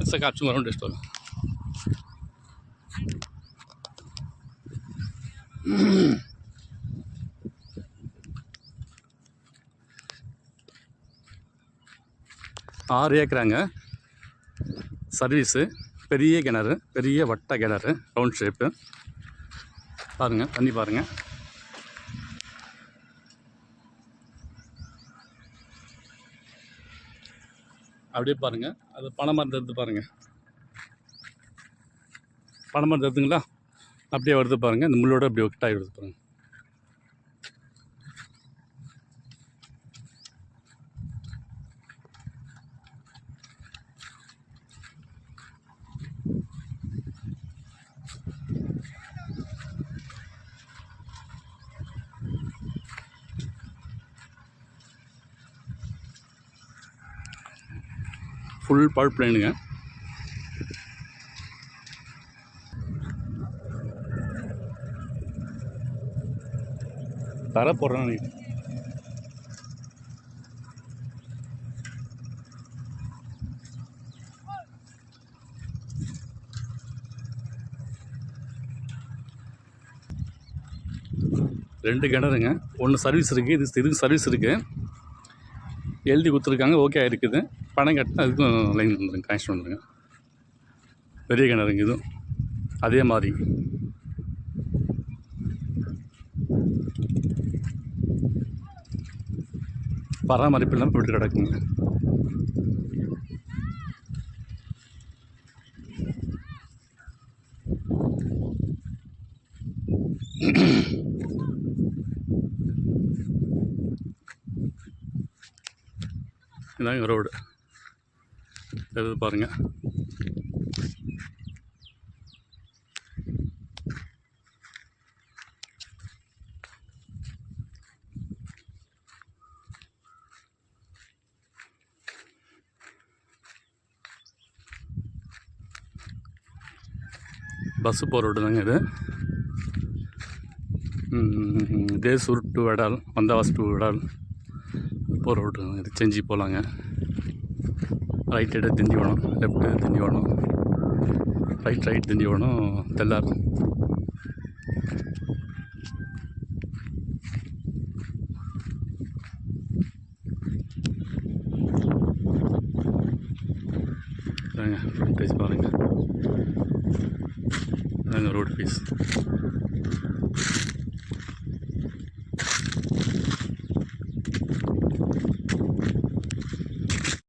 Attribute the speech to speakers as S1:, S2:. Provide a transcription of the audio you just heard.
S1: सकाळ round test ஆறு ஏக்கராங்க service பெரிய கிணறு பெரிய வட்ட கிணறு ரவுண்ட் ஷேப்பு பாருங்கள் தண்ணி பாருங்கள் அப்படியே பாருங்கள் அது பனைமரத்தை எடுத்து பாருங்கள் பனைமரத்தை எடுத்துங்களா அப்படியே வருது பாருங்கள் இந்த முள்ளோட அப்படியே ஒட்டாகி வருது பாருங்கள் ஃபுல் பவர் பிளேனுங்க தர போடுறேன் 2 கிணறுங்க. ஒன்று சர்வீஸ் இருக்குது, இதுக்கு சர்வீஸ் இருக்குது, எழுதி கொடுத்துருக்காங்க, ஓகே இருக்குது. பணம் கட்டினா அதுக்கும் லைன் வந்துடுங்க, கனெக்ஷன் வந்துடுங்க. பெரிய கிணறுங்க இதுவும் அதே மாதிரி. பராமரிப்பு இல்லாமல் போய்ட்டு கிடக்குங்க. இதாங்க ரோடு எது பாருங்கள். பஸ்ஸு போகிற ரோடு தாங்க இது. தேசூர் டு வெடால், வந்தாவாஸ் டு வெடால் போகிற ரோடு இது. செஞ்சி போகலாங்க. ரைட் எடு Tindivanam, left Tindivanam, right Tindivanam, Tellar. Frontage பாருங்கள். Road fees